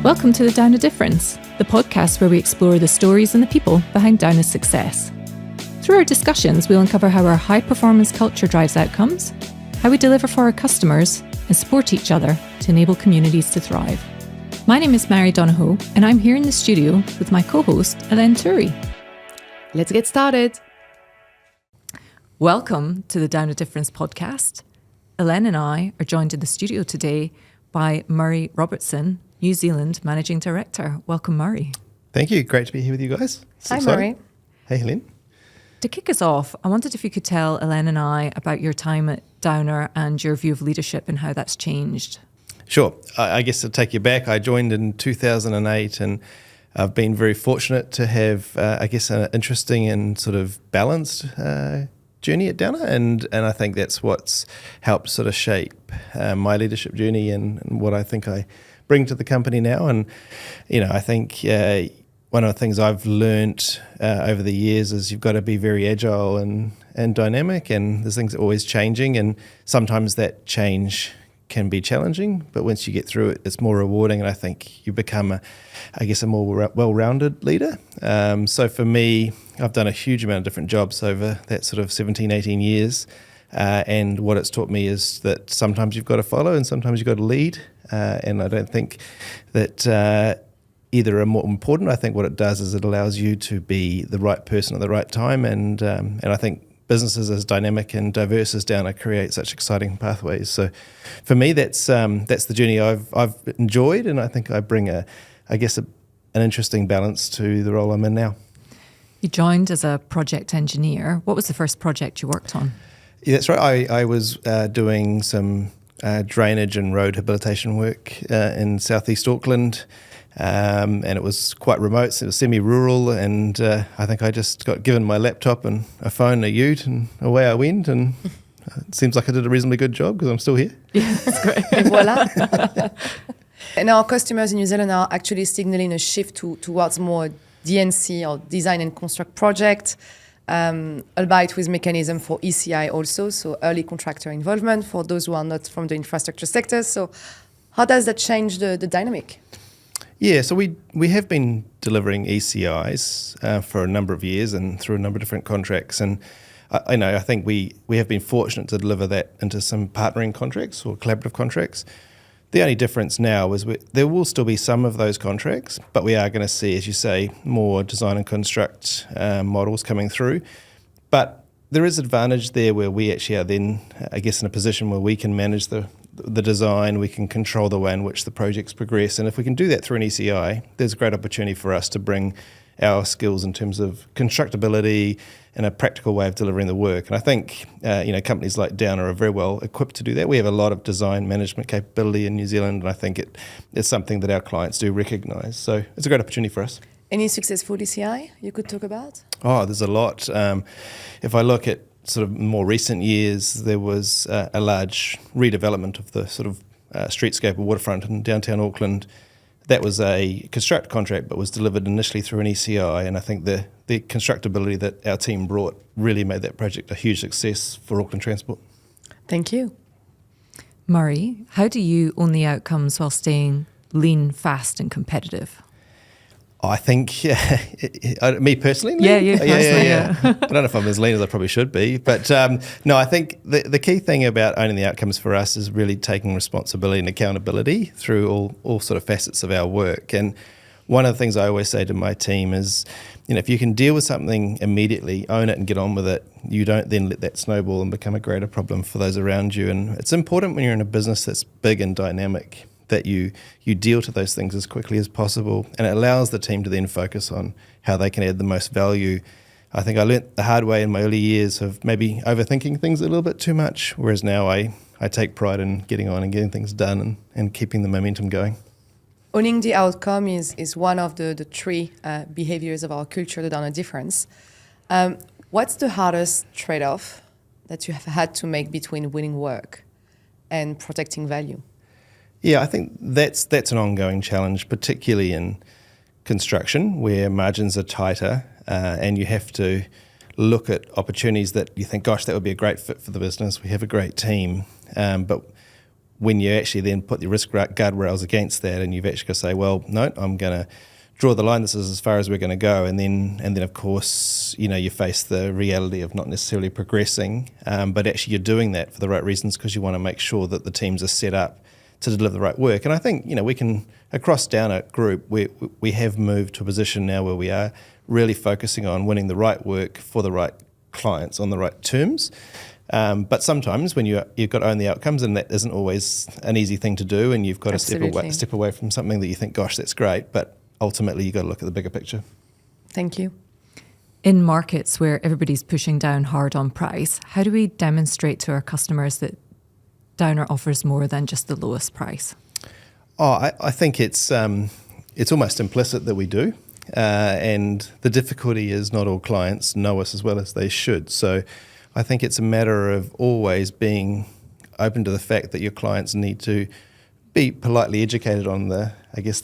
Welcome to the Downer Difference, the podcast where we explore the stories and the people behind Downer's success. Through our discussions, we'll uncover how our high-performance culture drives outcomes, how we deliver for our customers, and support each other to enable communities to thrive. My name is Mary Donohoe, and I'm here in the studio with my co-host, Elaine Turi. Let's get started. Welcome to the Downer Difference podcast. Elaine and I are joined in the studio today by Murray Robertson, New Zealand Managing Director. Welcome, Murray. Thank you. Great to be here with you guys. Hi, Murray. Hey, Helene. To kick us off, I wondered if you could tell Elaine and I about your time at Downer and your view of leadership and how that's changed. Sure. I guess to take you back, I joined in 2008 and I've been very fortunate to have, an interesting and sort of balanced journey at Downer, and I think that's what's helped sort of shape my leadership journey and what I think I bring to the company now. And, you know, I think one of the things I've learned over the years is you've got to be very agile and dynamic, and there's things always changing, and sometimes that change can be challenging, but once you get through it, it's more rewarding, and I think you become a more well-rounded leader. So for me, I've done a huge amount of different jobs over that sort of 17, 18 years, and what it's taught me is that sometimes you've got to follow and sometimes you've got to lead, and I don't think that either are more important. I think what it does is it allows you to be the right person at the right time, and I think businesses as dynamic and diverse as Downer create such exciting pathways. So for me, that's the journey I've enjoyed, and I think I bring an interesting balance to the role I'm in now. You joined as a project engineer. What was the first project you worked on? Yeah, that's right. I was doing some drainage and road rehabilitation work in southeast Auckland, and it was quite remote, so it was semi-rural, and I think I just got given my laptop and a phone, a ute, and away I went, and it seems like I did a reasonably good job because I'm still here. Yeah, that's great. Et voila. And our customers in New Zealand are actually signaling a shift towards more DNC or design and construct project, albeit with mechanism for ECI also, so early contractor involvement for those who are not from the infrastructure sector. So how does that change the dynamic? Yeah, so we have been delivering ECIs for a number of years and through a number of different contracts, and I think we have been fortunate to deliver that into some partnering contracts or collaborative contracts. The only difference now is there will still be some of those contracts, but we are going to see, as you say, more design and construct models coming through. But there is advantage there where we actually are then, in a position where we can manage the design, we can control the way in which the projects progress. And if we can do that through an ECI, there's a great opportunity for us to bring our skills in terms of constructability and a practical way of delivering the work. And I think companies like Downer are very well equipped to do that. We have a lot of design management capability in New Zealand, and I think it's something that our clients do recognise. So it's a great opportunity for us. Any successful ECI you could talk about? Oh, there's a lot. If I look at sort of more recent years, there was a large redevelopment of the sort of streetscape of waterfront in downtown Auckland. That was a construct contract, but was delivered initially through an ECI, and I think the constructability that our team brought really made that project a huge success for Auckland Transport. Thank you. Murray, how do you own the outcomes while staying lean, fast and competitive? I think, me personally? Yeah, you personally, yeah. I don't know if I'm as lean as I probably should be, but no, I think the key thing about owning the outcomes for us is really taking responsibility and accountability through all sort of facets of our work. And one of the things I always say to my team is, if you can deal with something immediately, own it and get on with it, you don't then let that snowball and become a greater problem for those around you. And it's important when you're in a business that's big and dynamic that you deal to those things as quickly as possible, and it allows the team to then focus on how they can add the most value. I think I learnt the hard way in my early years of maybe overthinking things a little bit too much, whereas now I take pride in getting on and getting things done and keeping the momentum going. Owning the outcome is one of the three behaviors of our culture that are a difference. What's the hardest trade-off that you have had to make between winning work and protecting value? Yeah, I think that's an ongoing challenge, particularly in construction where margins are tighter and you have to look at opportunities that you think, gosh, that would be a great fit for the business. We have a great team, but when you actually then put the risk guardrails against that, and you've actually got to say, well, no, I'm going to draw the line. This is as far as we're going to go, and then of course, you face the reality of not necessarily progressing, but actually you're doing that for the right reasons because you want to make sure that the teams are set up to deliver the right work. And I think we can, across Downer Group, we have moved to a position now where we are really focusing on winning the right work for the right clients on the right terms. But sometimes when you've got to own the outcomes, and that isn't always an easy thing to do, and you've got to step away from something that you think, gosh, that's great, but ultimately you've got to look at the bigger picture. Thank you. In markets where everybody's pushing down hard on price, how do we demonstrate to our customers that Downer offers more than just the lowest price? I think it's almost implicit that we do. And the difficulty is not all clients know us as well as they should. So I think it's a matter of always being open to the fact that your clients need to be politely educated on the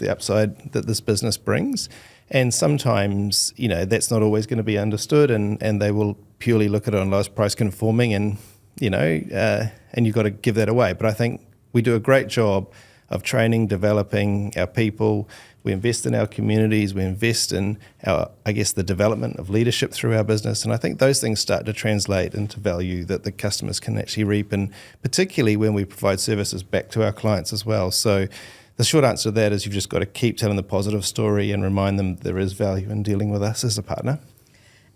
upside that this business brings. And sometimes, that's not always going to be understood, and they will purely look at it on lowest price conforming, and you've got to give that away. But I think we do a great job of training, developing our people. We invest in our communities. We invest in the development of leadership through our business. And I think those things start to translate into value that the customers can actually reap, and particularly when we provide services back to our clients as well. So the short answer to that is you've just got to keep telling the positive story and remind them there is value in dealing with us as a partner.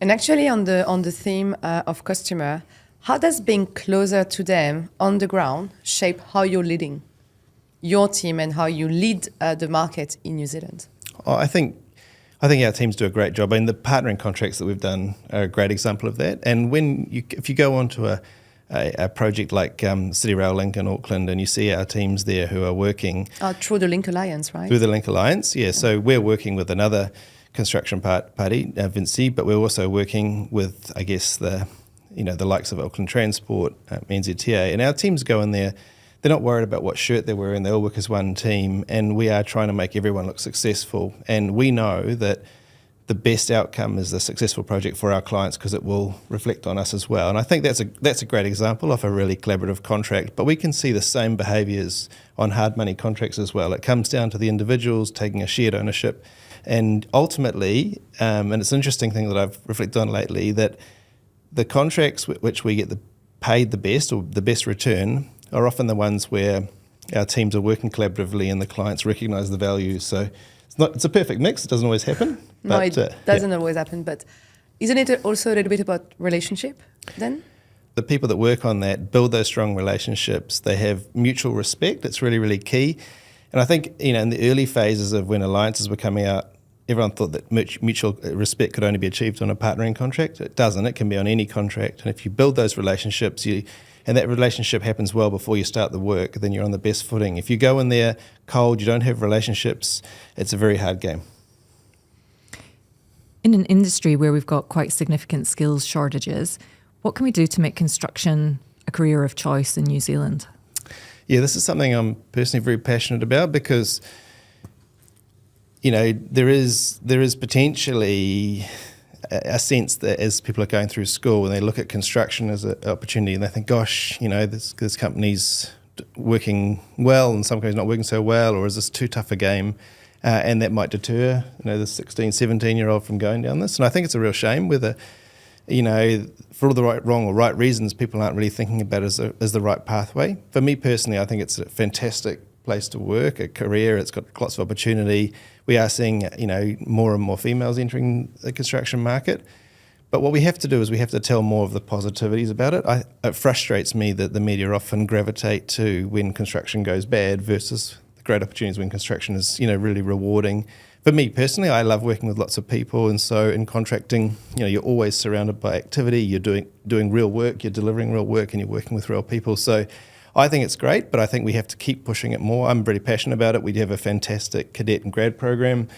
And actually on the theme of customer, how does being closer to them on the ground shape how you're leading your team and how you lead the market in New Zealand? I think our teams do a great job. I mean, the partnering contracts that we've done are a great example of that. And if you go onto a project like City Rail Link in Auckland, and you see our teams there who are working through the Link Alliance, right? Through the Link Alliance, yeah. So we're working with another construction party, Vinci, but we're also working with, the likes of Auckland Transport, NZTA, and our teams go in there. They're not worried about what shirt they're wearing. They all work as one team, and we are trying to make everyone look successful. And we know that the best outcome is a successful project for our clients because it will reflect on us as well. And I think that's a great example of a really collaborative contract. But we can see the same behaviours on hard money contracts as well. It comes down to the individuals taking a shared ownership. And ultimately, and it's an interesting thing that I've reflected on lately, that the contracts which we get paid the best or the best return are often the ones where our teams are working collaboratively and the clients recognise the value. So it's a perfect mix. It doesn't always happen. No, it doesn't always happen. But isn't it also a little bit about relationship then? The people that work on that build those strong relationships. They have mutual respect. It's really, really key. And I think, in the early phases of when alliances were coming out, everyone thought that mutual respect could only be achieved on a partnering contract. It doesn't. It can be on any contract. And if you build those relationships, and that relationship happens well before you start the work, then you're on the best footing. If you go in there cold, you don't have relationships, it's a very hard game. In an industry where we've got quite significant skills shortages, what can we do to make construction a career of choice in New Zealand? Yeah, this is something I'm personally very passionate about because, there is potentially a sense that as people are going through school and they look at construction as an opportunity and they think, gosh, this company's working well and some company's not working so well, or is this too tough a game? And that might deter, the 16, 17-year-old from going down this. And I think it's a real shame whether, for all the wrong or right reasons, people aren't really thinking about it as the right pathway. For me personally, I think it's a fantastic place to work, a career. It's got lots of opportunity. We are seeing, more and more females entering the construction market. But what we have to do is we have to tell more of the positivities about it. It frustrates me that the media often gravitate to when construction goes bad versus the great opportunities when construction is, really rewarding. For me personally, I love working with lots of people, and so in contracting, you're always surrounded by activity. You're doing real work, you're delivering real work, and you're working with real people. So I think it's great, but I think we have to keep pushing it more. I'm very passionate about it. We have a fantastic cadet and grad program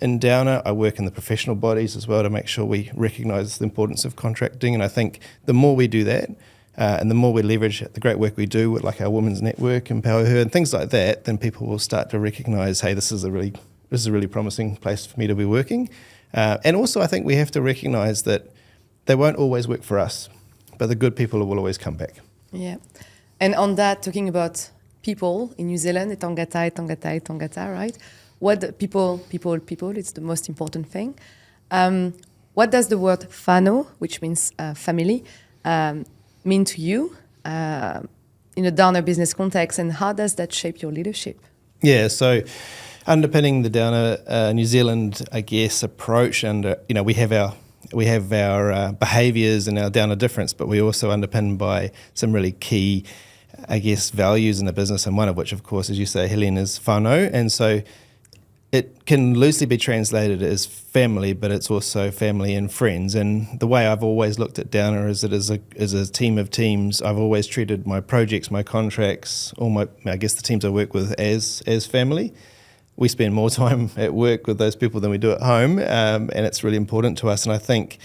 in Downer. I work in the professional bodies as well to make sure we recognise the importance of contracting. And I think the more we do that, and the more we leverage the great work we do with like our women's network, Empower Her, and things like that, then people will start to recognise, hey, this is a really promising place for me to be working. And also I think we have to recognise that they won't always work for us, but the good people will always come back. Yeah. And on that, talking about people in New Zealand, e tangata, e tangata, e tangata, right? What people, it's the most important thing. What does the word whānau, which means family, mean to you in a Downer business context, and how does that shape your leadership? Yeah, so underpinning the Downer New Zealand, I guess, approach, and we have our behaviours and our Downer difference, but we're also underpinned by some really key, I guess, values in the business, and one of which, of course, as you say, Helene, is whānau. And so it can loosely be translated as family, but it's also family and friends. And the way I've always looked at Downer is that as a team of teams, I've always treated my projects, my contracts, I guess the teams I work with as family. We spend more time at work with those people than we do at home, and it's really important to us. And I think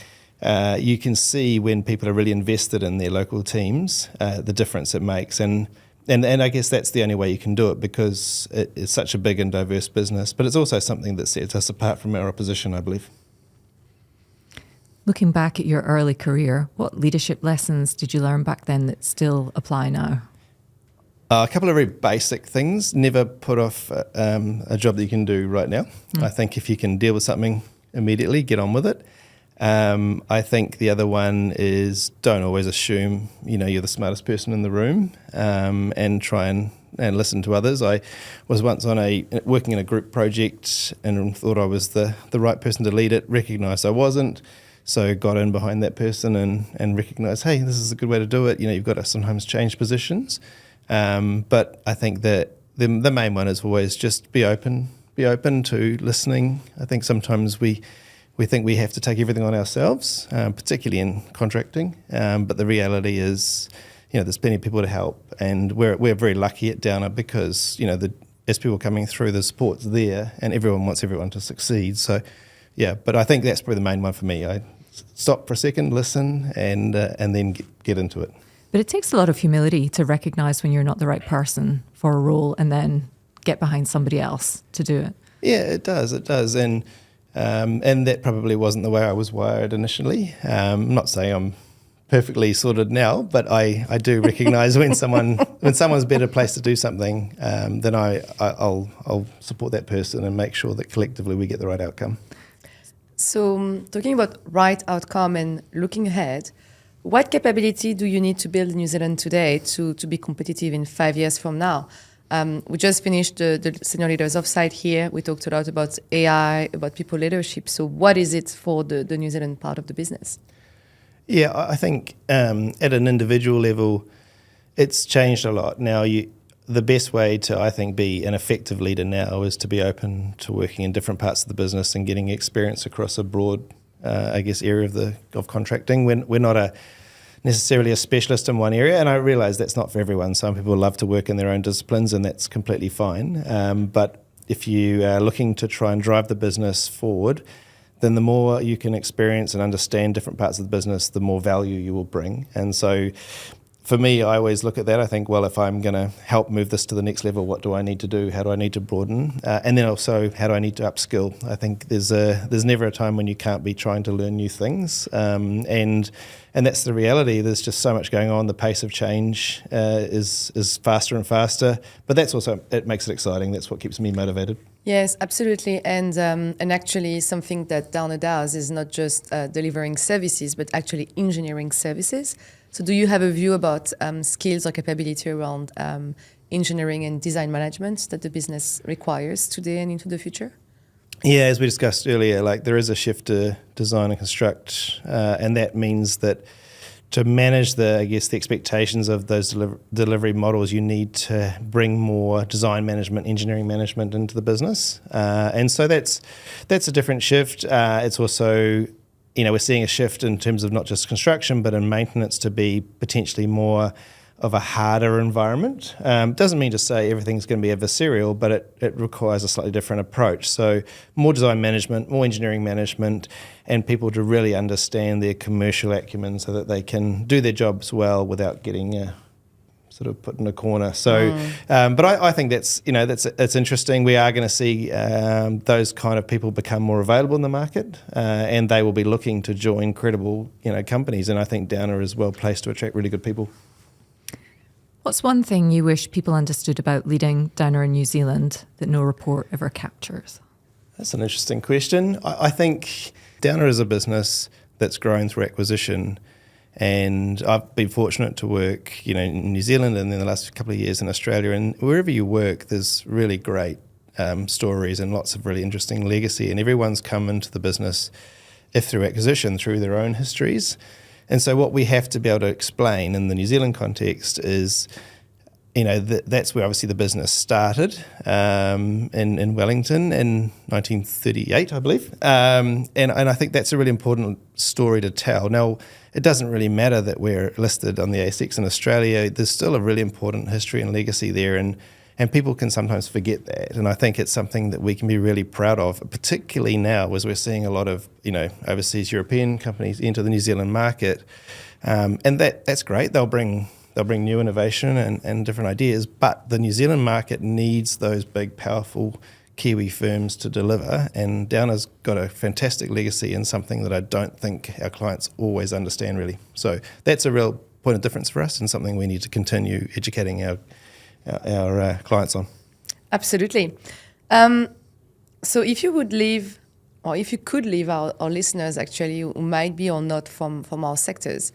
you can see when people are really invested in their local teams, the difference it makes. And I guess that's the only way you can do it, because it is such a big and diverse business. But it's also something that sets us apart from our opposition, I believe. Looking back at your early career, what leadership lessons did you learn back then that still apply now? A couple of very basic things. Never put off a job that you can do right now. I think if you can deal with something immediately, get on with it. I think the other one is don't always assume you're the smartest person in the room, and try and listen to others. I was once working in a group project and thought I was the right person to lead it, recognised I wasn't, so got in behind that person and recognised, hey, this is a good way to do it. You've got to sometimes change positions. But I think that the main one is always just be open to listening. I think sometimes we think we have to take everything on ourselves, particularly in contracting. But the reality is, there's plenty of people to help, and we're very lucky at Downer because as people coming through, the support's there, and everyone wants everyone to succeed. So, yeah. But I think that's probably the main one for me. I stop for a second, listen, and then get into it. But it takes a lot of humility to recognise when you're not the right person for a role and then get behind somebody else to do it. Yeah, it does. And that probably wasn't the way I was wired initially. I'm not saying I'm perfectly sorted now, but I do recognise when someone's better placed to do something, then I'll support that person and make sure that collectively we get the right outcome. So talking about right outcome and looking ahead, what capability do you need to build in New Zealand today to be competitive in 5 years from now? We just finished the senior leaders offsite here. We talked a lot about AI, about people leadership. So what is it for the New Zealand part of the business? Yeah, I think at an individual level, it's changed a lot. Now, the best way to, I think, be an effective leader now is to be open to working in different parts of the business and getting experience across a broad area of contracting. We're not necessarily a specialist in one area, and I realise that's not for everyone. Some people love to work in their own disciplines, and that's completely fine. But if you are looking to try and drive the business forward, then the more you can experience and understand different parts of the business, the more value you will bring. And so for me, I always look at that. I think, well, if I'm going to help move this to the next level, what do I need to do? How do I need to broaden? And then also, how do I need to upskill? I think there's never a time when you can't be trying to learn new things. And that's the reality. There's just so much going on. The pace of change is faster and faster. But that's also, it makes it exciting. That's what keeps me motivated. Yes, absolutely. And actually something that Downer does is not just delivering services, but actually engineering services. So do you have a view about skills or capability around engineering and design management that the business requires today and into the future? Yeah, as we discussed earlier, there is a shift to design and construct, and that means that to manage the expectations of those delivery models, you need to bring more design management, engineering management into the business, and so that's a different shift. It's also, we're seeing a shift in terms of not just construction, but in maintenance to be potentially more of a harder environment. Doesn't mean to say everything's going to be adversarial, but it requires a slightly different approach. So more design management, more engineering management, and people to really understand their commercial acumen so that they can do their jobs well without getting sort of put in a corner. So, but I think that's interesting. We are going to see those kind of people become more available in the market, and they will be looking to join credible companies. And I think Downer is well placed to attract really good people. What's one thing you wish people understood about leading Downer in New Zealand that no report ever captures? That's an interesting question. I think Downer is a business that's grown through acquisition, and I've been fortunate to work, in New Zealand and then the last couple of years in Australia. And wherever you work, there's really great stories and lots of really interesting legacy. And everyone's come into the business, if through acquisition, through their own histories. And so what we have to be able to explain in the New Zealand context is, that's where obviously the business started in Wellington in 1938, I believe. And I think that's a really important story to tell. Now, it doesn't really matter that we're listed on the ASX in Australia. There's still a really important history and legacy there, and people can sometimes forget that. And I think it's something that we can be really proud of, particularly now as we're seeing a lot of, overseas European companies enter the New Zealand market. And that's great. They'll bring new innovation and different ideas, but the New Zealand market needs those big, powerful Kiwi firms to deliver. And Downer's got a fantastic legacy in something that I don't think our clients always understand really. So that's a real point of difference for us and something we need to continue educating our clients on. Absolutely. So if you would leave, or if you could leave our listeners actually who might be or not from our sectors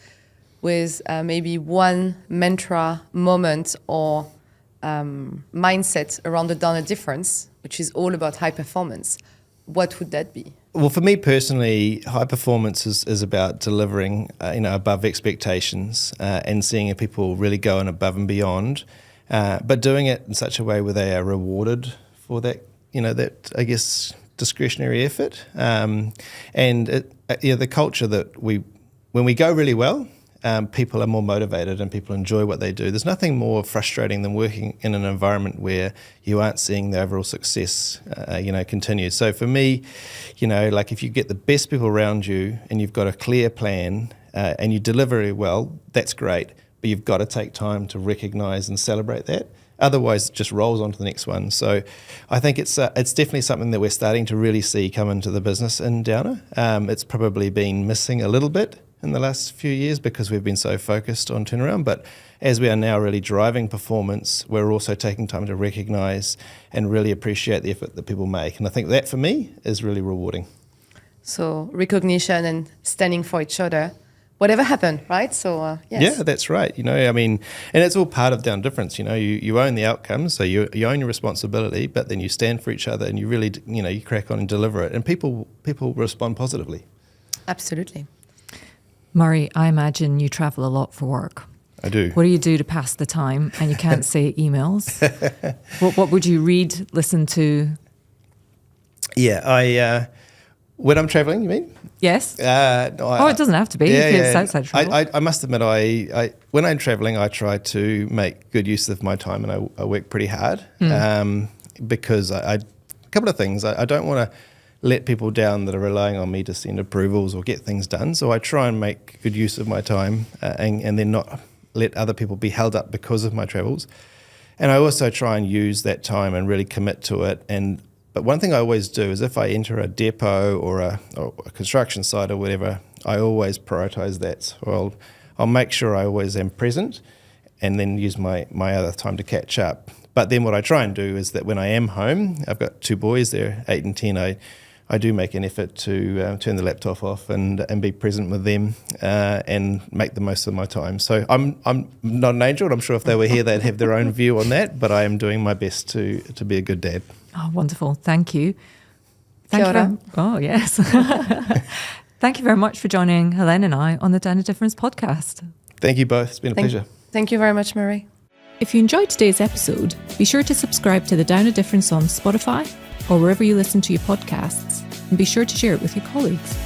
with maybe one mantra, moment, or mindset around the Downer difference, which is all about high performance, what would that be? Well, for me personally, high performance is about delivering above expectations and seeing people really going above and beyond. But doing it in such a way where they are rewarded for that, I guess, discretionary effort. And the culture that when we go really well, people are more motivated and people enjoy what they do. There's nothing more frustrating than working in an environment where you aren't seeing the overall success, continue. So for me, like if you get the best people around you and you've got a clear plan and you deliver it well, that's great. But you've got to take time to recognise and celebrate that. Otherwise, it just rolls on to the next one. So I think it's definitely something that we're starting to really see come into the business in Downer. It's probably been missing a little bit in the last few years because we've been so focused on turnaround. But as we are now really driving performance, we're also taking time to recognise and really appreciate the effort that people make. And I think that, for me, is really rewarding. So recognition and standing for each other, whatever happened, right? So, yes. Yeah, that's right. And it's all part of Downer difference. You own the outcomes, so you own your responsibility, but then you stand for each other and you really, you crack on and deliver it. And people respond positively. Absolutely. Murray, I imagine you travel a lot for work. I do. What do you do to pass the time? And you can't say emails. What would you read, listen to? Yeah, when I'm travelling, you mean? Yes. No, it doesn't have to be. It's outside travel. I must admit, I when I'm travelling, I try to make good use of my time, and I work pretty hard because a couple of things. I don't want to let people down that are relying on me to send approvals or get things done. So I try and make good use of my time and then not let other people be held up because of my travels. And I also try and use that time and really commit to it. But one thing I always do is if I enter a depot or a construction site or whatever, I always prioritise that. So I'll make sure I always am present and then use my other time to catch up. But then what I try and do is that when I am home, I've got two boys, they're 8 and 10, I do make an effort to turn the laptop off and be present with them and make the most of my time. So I'm not an angel, and I'm sure if they were here, they'd have their own view on that, but I am doing my best to be a good dad. Oh, wonderful. Thank you. Kia ora. Oh, yes. Thank you very much for joining Helene and I on the Downer Difference podcast. Thank you both. It's been a pleasure. Thank you very much, Murray. If you enjoyed today's episode, be sure to subscribe to the Downer Difference on Spotify or wherever you listen to your podcasts, and be sure to share it with your colleagues.